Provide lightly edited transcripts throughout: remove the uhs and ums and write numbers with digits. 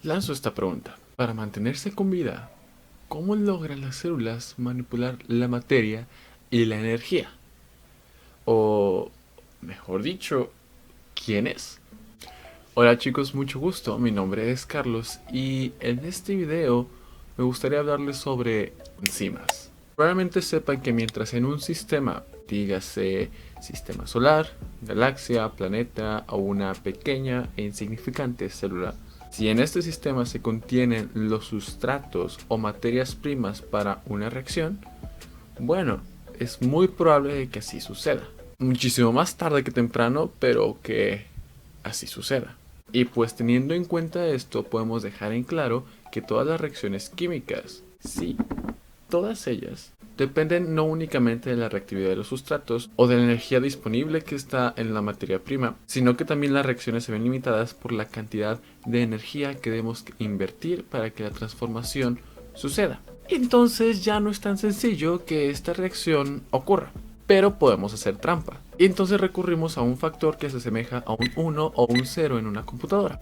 lanzo esta pregunta. Para mantenerse con vida, ¿cómo logran las células manipular la materia y la energía? O, mejor dicho, ¿quién es? Hola chicos, mucho gusto. Mi nombre es Carlos y en este video me gustaría hablarles sobre enzimas. Probablemente sepan que mientras en un sistema, dígase sistema solar, galaxia, planeta o una pequeña e insignificante célula, si en este sistema se contienen los sustratos o materias primas para una reacción, bueno, es muy probable que así suceda. Muchísimo más tarde que temprano, pero que así suceda. Y pues teniendo en cuenta esto, podemos dejar en claro que todas las reacciones químicas, sí, todas ellas, dependen no únicamente de la reactividad de los sustratos o de la energía disponible que está en la materia prima, sino que también las reacciones se ven limitadas por la cantidad de energía que debemos invertir para que la transformación suceda. Entonces ya no es tan sencillo que esta reacción ocurra, pero podemos hacer trampa. Y entonces recurrimos a un factor que se asemeja a un 1 o un 0 en una computadora.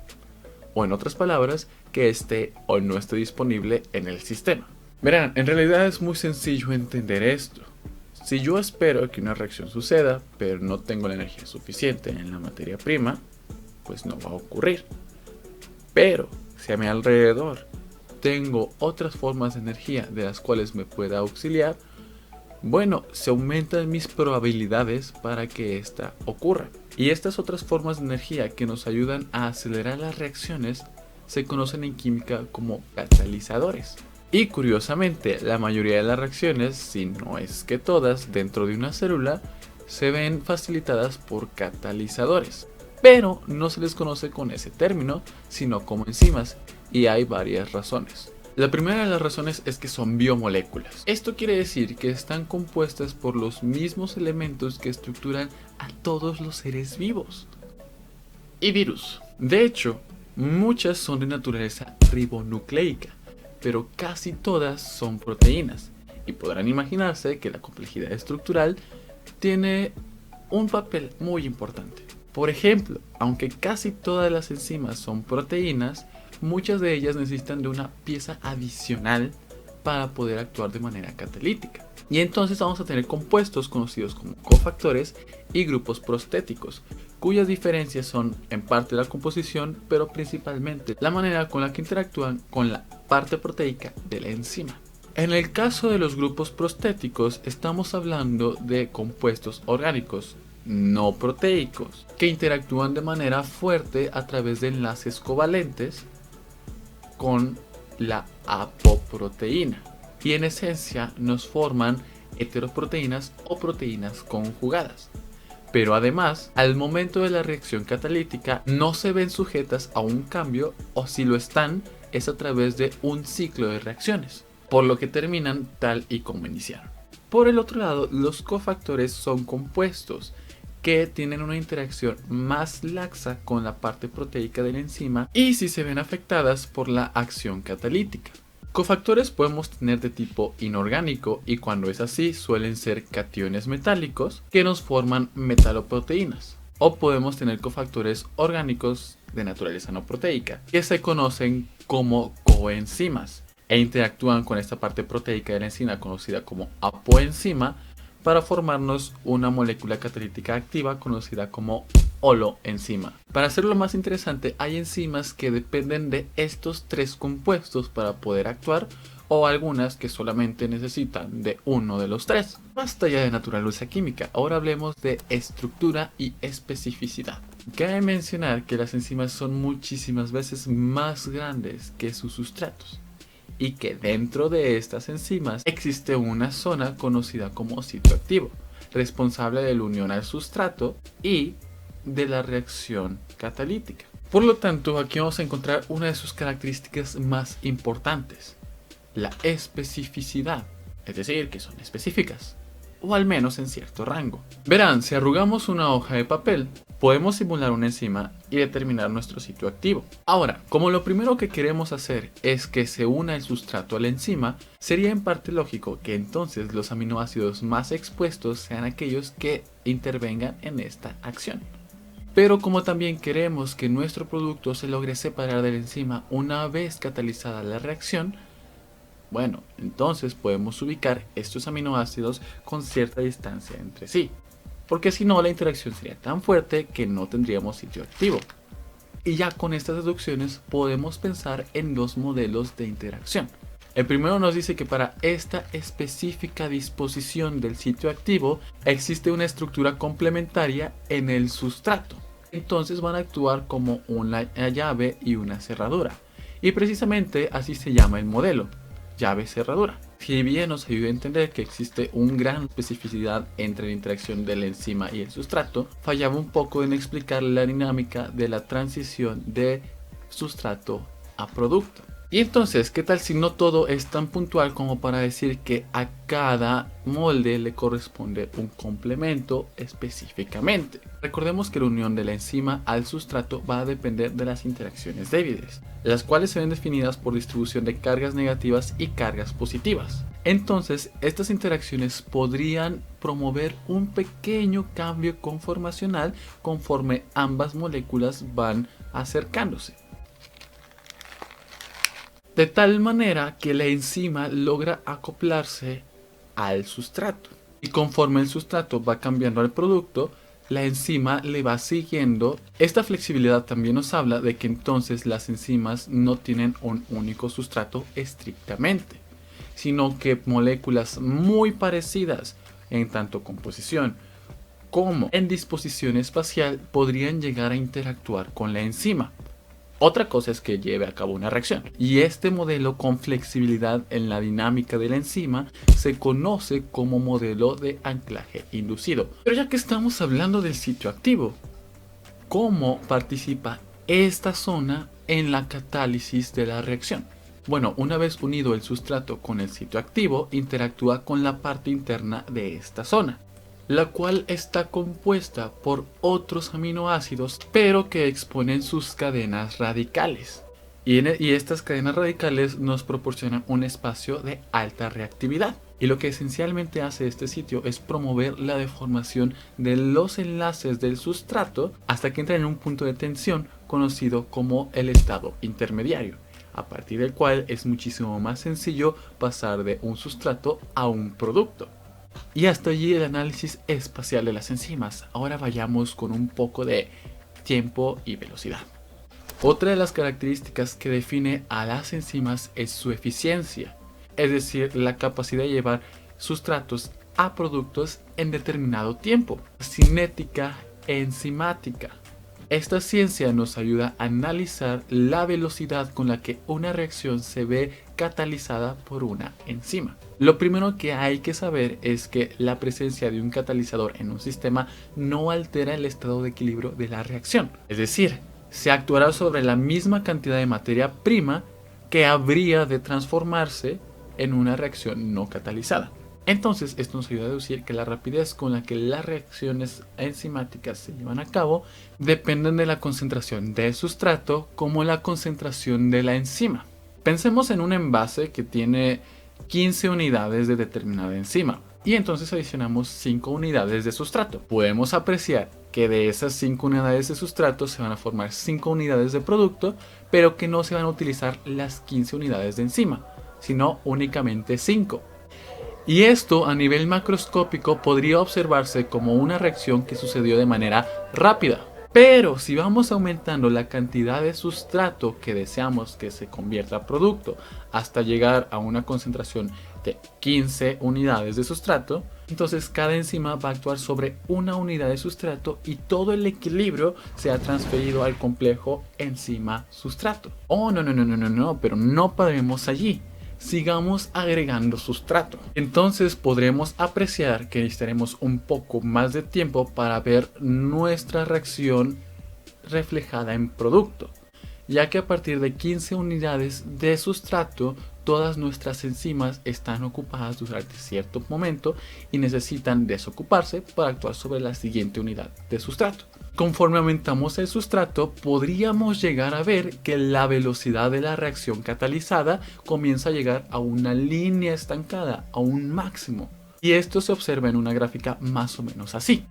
O en otras palabras, que esté o no esté disponible en el sistema. Verán, en realidad es muy sencillo entender esto. Si yo espero que una reacción suceda, pero no tengo la energía suficiente en la materia prima, pues no va a ocurrir. Pero si a mi alrededor tengo otras formas de energía de las cuales me pueda auxiliar, bueno, se aumentan mis probabilidades para que esta ocurra. Y estas otras formas de energía que nos ayudan a acelerar las reacciones se conocen en química como catalizadores. Y curiosamente, la mayoría de las reacciones, si no es que todas, dentro de una célula, se ven facilitadas por catalizadores. Pero no se les conoce con ese término, sino como enzimas, y hay varias razones. La primera de las razones es que son biomoléculas. Esto quiere decir que están compuestas por los mismos elementos que estructuran a todos los seres vivos. Y virus. De hecho, muchas son de naturaleza ribonucleica, pero casi todas son proteínas. Y podrán imaginarse que la complejidad estructural tiene un papel muy importante. Por ejemplo, aunque casi todas las enzimas son proteínas, muchas de ellas necesitan de una pieza adicional para poder actuar de manera catalítica. Y entonces vamos a tener compuestos conocidos como cofactores y grupos prostéticos, cuyas diferencias son en parte la composición, pero principalmente la manera con la que interactúan con la parte proteica de la enzima. En el caso de los grupos prostéticos, estamos hablando de compuestos orgánicos no proteicos que interactúan de manera fuerte a través de enlaces covalentes con la apoproteína y en esencia nos forman heteroproteínas o proteínas conjugadas. Pero además, al momento de la reacción catalítica no se ven sujetas a un cambio, o si lo están, es a través de un ciclo de reacciones, por lo que terminan tal y como iniciaron. Por el otro lado, los cofactores son compuestos que tienen una interacción más laxa con la parte proteica de la enzima y si se ven afectadas por la acción catalítica. Cofactores podemos tener de tipo inorgánico y cuando es así suelen ser cationes metálicos que nos forman metaloproteínas. O podemos tener cofactores orgánicos de naturaleza no proteica que se conocen como coenzimas e interactúan con esta parte proteica de la enzima conocida como apoenzima para formarnos una molécula catalítica activa conocida como holoenzima. Para hacerlo más interesante, hay enzimas que dependen de estos tres compuestos para poder actuar o algunas que solamente necesitan de uno de los tres. Basta ya de naturaleza química, ahora hablemos de estructura y especificidad. Cabe mencionar que las enzimas son muchísimas veces más grandes que sus sustratos y que dentro de estas enzimas existe una zona conocida como sitio activo, responsable de la unión al sustrato y de la reacción catalítica. Por lo tanto, aquí vamos a encontrar una de sus características más importantes, la especificidad, es decir, que son específicas, o al menos en cierto rango. Verán, si arrugamos una hoja de papel, podemos simular una enzima y determinar nuestro sitio activo. Ahora, como lo primero que queremos hacer es que se una el sustrato a la enzima, sería en parte lógico que entonces los aminoácidos más expuestos sean aquellos que intervengan en esta acción. Pero como también queremos que nuestro producto se logre separar de la enzima una vez catalizada la reacción, bueno, entonces podemos ubicar estos aminoácidos con cierta distancia entre sí, porque si no la interacción sería tan fuerte que no tendríamos sitio activo. Y ya con estas deducciones podemos pensar en dos modelos de interacción. El primero nos dice que para esta específica disposición del sitio activo existe una estructura complementaria en el sustrato. Entonces van a actuar como una llave y una cerradura. Y precisamente así se llama el modelo, llave-cerradura. Si bien nos ayuda a entender que existe una gran especificidad entre la interacción de la enzima y el sustrato, fallaba un poco en explicar la dinámica de la transición de sustrato a producto. Y entonces, ¿qué tal si no todo es tan puntual como para decir que a cada molde le corresponde un complemento específicamente? Recordemos que la unión de la enzima al sustrato va a depender de las interacciones débiles, las cuales se ven definidas por distribución de cargas negativas y cargas positivas. Entonces, estas interacciones podrían promover un pequeño cambio conformacional conforme ambas moléculas van acercándose. De tal manera que la enzima logra acoplarse al sustrato. Y conforme el sustrato va cambiando al producto, la enzima le va siguiendo. Esta flexibilidad también nos habla de que entonces las enzimas no tienen un único sustrato estrictamente, sino que moléculas muy parecidas en tanto composición como en disposición espacial podrían llegar a interactuar con la enzima. Otra cosa es que lleve a cabo una reacción, y este modelo con flexibilidad en la dinámica de la enzima se conoce como modelo de anclaje inducido. Pero ya que estamos hablando del sitio activo, ¿cómo participa esta zona en la catálisis de la reacción? Bueno, una vez unido el sustrato con el sitio activo, interactúa con la parte interna de esta zona, la cual está compuesta por otros aminoácidos, pero que exponen sus cadenas radicales. Y estas cadenas radicales nos proporcionan un espacio de alta reactividad. Y lo que esencialmente hace este sitio es promover la deformación de los enlaces del sustrato hasta que entran en un punto de tensión conocido como el estado intermediario, a partir del cual es muchísimo más sencillo pasar de un sustrato a un producto. Y hasta allí el análisis espacial de las enzimas. Ahora vayamos con un poco de tiempo y velocidad. Otra de las características que define a las enzimas es su eficiencia, es decir, la capacidad de llevar sustratos a productos en determinado tiempo. Cinética enzimática. Esta ciencia nos ayuda a analizar la velocidad con la que una reacción se ve catalizada por una enzima. Lo primero que hay que saber es que la presencia de un catalizador en un sistema no altera el estado de equilibrio de la reacción. Es decir, se actuará sobre la misma cantidad de materia prima que habría de transformarse en una reacción no catalizada. Entonces, esto nos ayuda a deducir que la rapidez con la que las reacciones enzimáticas se llevan a cabo dependen de la concentración del sustrato como la concentración de la enzima. Pensemos en un envase que tiene 15 unidades de determinada enzima y entonces adicionamos 5 unidades de sustrato. Podemos apreciar que de esas 5 unidades de sustrato se van a formar 5 unidades de producto, pero que no se van a utilizar las 15 unidades de enzima, sino únicamente 5. Y esto a nivel macroscópico podría observarse como una reacción que sucedió de manera rápida. Pero si vamos aumentando la cantidad de sustrato que deseamos que se convierta a producto hasta llegar a una concentración de 15 unidades de sustrato, entonces cada enzima va a actuar sobre una unidad de sustrato y todo el equilibrio se ha transferido al complejo enzima-sustrato. Oh, no, pero no paremos allí. Sigamos agregando sustrato. Entonces podremos apreciar que necesitaremos un poco más de tiempo para ver nuestra reacción reflejada en producto, ya que a partir de 15 unidades de sustrato todas nuestras enzimas están ocupadas durante cierto momento y necesitan desocuparse para actuar sobre la siguiente unidad de sustrato. Conforme aumentamos el sustrato, podríamos llegar a ver que la velocidad de la reacción catalizada comienza a llegar a una línea estancada, a un máximo. Y esto se observa en una gráfica más o menos así.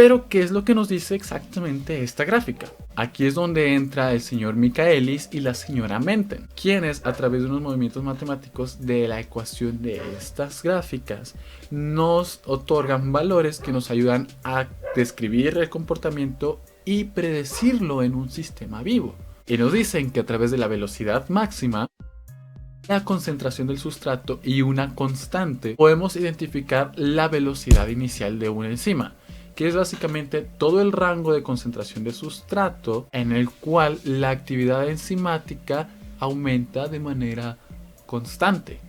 Pero, ¿qué es lo que nos dice exactamente esta gráfica? Aquí es donde entra el señor Michaelis y la señora Menten, quienes a través de unos movimientos matemáticos de la ecuación de estas gráficas nos otorgan valores que nos ayudan a describir el comportamiento y predecirlo en un sistema vivo. Y nos dicen que a través de la velocidad máxima, la concentración del sustrato y una constante, podemos identificar la velocidad inicial de una enzima, que es básicamente todo el rango de concentración de sustrato en el cual la actividad enzimática aumenta de manera constante.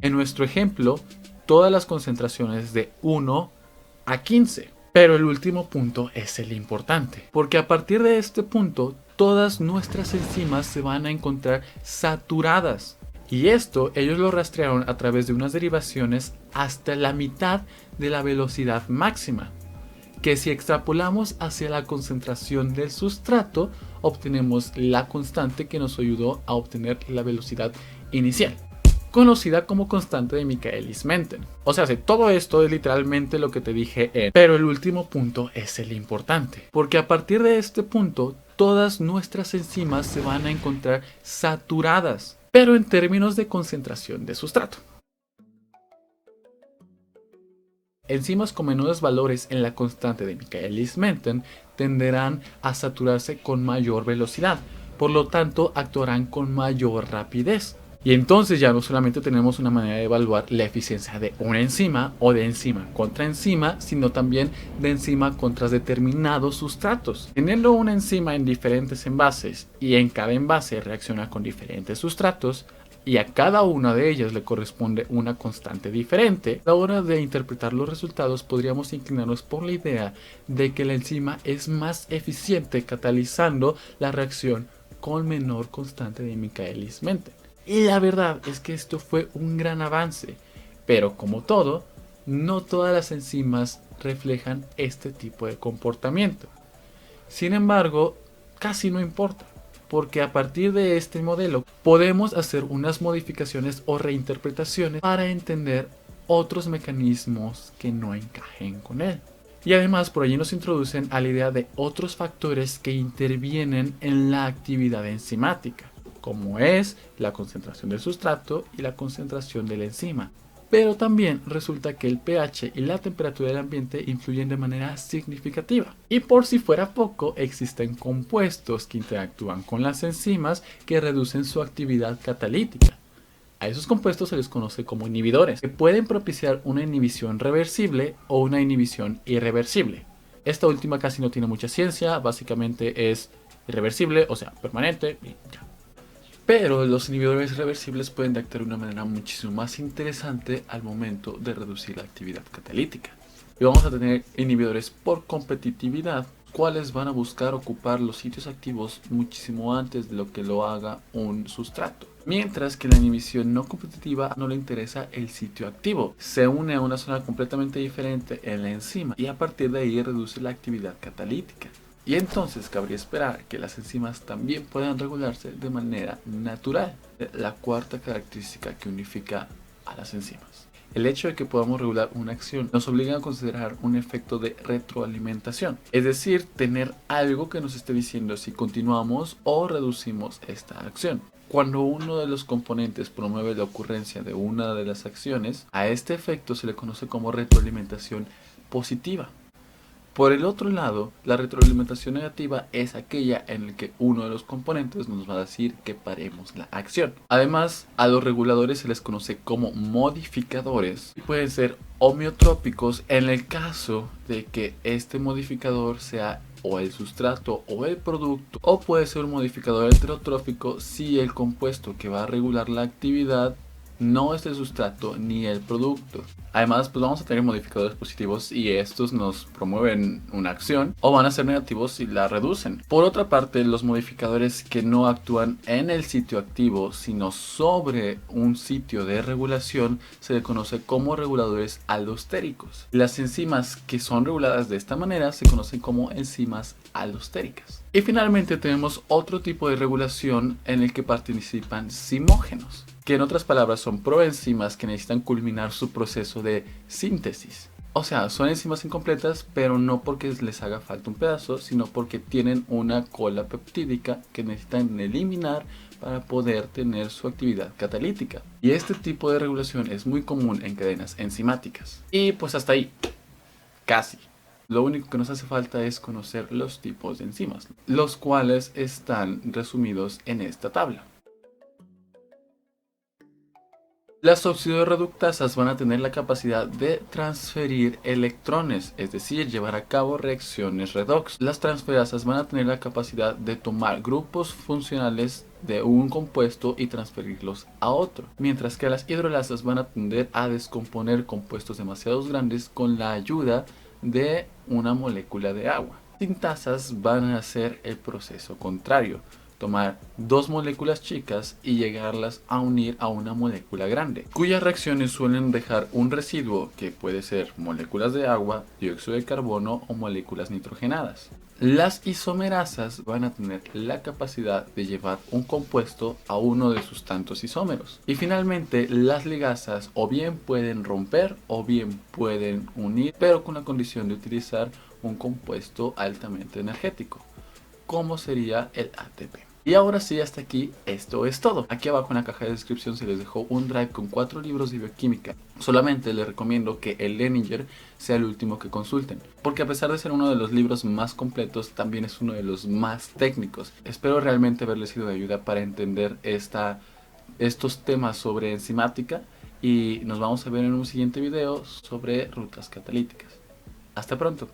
En nuestro ejemplo, todas las concentraciones de 1 a 15. Pero el último punto es el importante, porque a partir de este punto, todas nuestras enzimas se van a encontrar saturadas. Y esto ellos lo rastrearon a través de unas derivaciones hasta la mitad de la velocidad máxima, que si extrapolamos hacia la concentración del sustrato, obtenemos la constante que nos ayudó a obtener la velocidad inicial, conocida como constante de Michaelis-Menten. O sea, todo esto es literalmente lo que te dije pero el último punto es el importante, porque a partir de este punto, todas nuestras enzimas se van a encontrar saturadas, pero en términos de concentración de sustrato. Enzimas con menores valores en la constante de Michaelis-Menten tenderán a saturarse con mayor velocidad, por lo tanto actuarán con mayor rapidez. Y entonces ya no solamente tenemos una manera de evaluar la eficiencia de una enzima o de enzima contra enzima, sino también de enzima contra determinados sustratos. Teniendo una enzima en diferentes envases y en cada envase reacciona con diferentes sustratos, y a cada una de ellas le corresponde una constante diferente, a la hora de interpretar los resultados podríamos inclinarnos por la idea de que la enzima es más eficiente catalizando la reacción con menor constante de Michaelis-Menten. Y la verdad es que esto fue un gran avance, pero como todo, no todas las enzimas reflejan este tipo de comportamiento. Sin embargo, casi no importa, porque a partir de este modelo podemos hacer unas modificaciones o reinterpretaciones para entender otros mecanismos que no encajen con él. Y además por allí nos introducen a la idea de otros factores que intervienen en la actividad enzimática, como es la concentración del sustrato y la concentración de la enzima. Pero también resulta que el pH y la temperatura del ambiente influyen de manera significativa. Y por si fuera poco, existen compuestos que interactúan con las enzimas que reducen su actividad catalítica. A esos compuestos se les conoce como inhibidores, que pueden propiciar una inhibición reversible o una inhibición irreversible. Esta última casi no tiene mucha ciencia, básicamente es irreversible, o sea, permanente y ya. Pero los inhibidores reversibles pueden actuar de una manera muchísimo más interesante al momento de reducir la actividad catalítica. Y vamos a tener inhibidores por competitividad, cuales van a buscar ocupar los sitios activos muchísimo antes de lo que lo haga un sustrato. Mientras que la inhibición no competitiva no le interesa el sitio activo, se une a una zona completamente diferente en la enzima y a partir de ahí reduce la actividad catalítica. Y entonces cabría esperar que las enzimas también puedan regularse de manera natural, la cuarta característica que unifica a las enzimas. El hecho de que podamos regular una acción nos obliga a considerar un efecto de retroalimentación, es decir, tener algo que nos esté diciendo si continuamos o reducimos esta acción. Cuando uno de los componentes promueve la ocurrencia de una de las acciones, a este efecto se le conoce como retroalimentación positiva. Por el otro lado, la retroalimentación negativa es aquella en la que uno de los componentes nos va a decir que paremos la acción. Además, a los reguladores se les conoce como modificadores y pueden ser homeotrópicos en el caso de que este modificador sea o el sustrato o el producto, o puede ser un modificador heterotrófico si el compuesto que va a regular la actividad no es el sustrato ni el producto. Además, pues vamos a tener modificadores positivos y estos nos promueven una acción, o van a ser negativos si la reducen. Por otra parte, los modificadores que no actúan en el sitio activo sino sobre un sitio de regulación se le conoce como reguladores alostéricos. Las enzimas que son reguladas de esta manera se conocen como enzimas alostéricas. Y finalmente tenemos otro tipo de regulación en el que participan zimógenos, que en otras palabras son proenzimas que necesitan culminar su proceso de síntesis. O sea, son enzimas incompletas, pero no porque les haga falta un pedazo, sino porque tienen una cola peptídica que necesitan eliminar para poder tener su actividad catalítica. Y este tipo de regulación es muy común en cadenas enzimáticas. Y pues hasta ahí, casi. Lo único que nos hace falta es conocer los tipos de enzimas, los cuales están resumidos en esta tabla. Las oxidorreductasas van a tener la capacidad de transferir electrones, es decir, llevar a cabo reacciones redox. Las transferasas van a tener la capacidad de tomar grupos funcionales de un compuesto y transferirlos a otro, mientras que las hidrolasas van a tender a descomponer compuestos demasiado grandes con la ayuda de una molécula de agua. Sintasas van a hacer el proceso contrario, tomar dos moléculas chicas y llegarlas a unir a una molécula grande, cuyas reacciones suelen dejar un residuo que puede ser moléculas de agua, dióxido de carbono o moléculas nitrogenadas. Las isomerasas van a tener la capacidad de llevar un compuesto a uno de sus tantos isómeros. Y finalmente, las ligasas o bien pueden romper o bien pueden unir, pero con la condición de utilizar un compuesto altamente energético, como sería el ATP. Y ahora sí, hasta aquí, esto es todo. Aquí abajo en la caja de descripción se les dejó un drive con 4 libros de bioquímica. Solamente les recomiendo que el Leninger sea el último que consulten, porque a pesar de ser uno de los libros más completos, también es uno de los más técnicos. Espero realmente haberles sido de ayuda para entender estos temas sobre enzimática, y nos vamos a ver en un siguiente video sobre rutas catalíticas. Hasta pronto.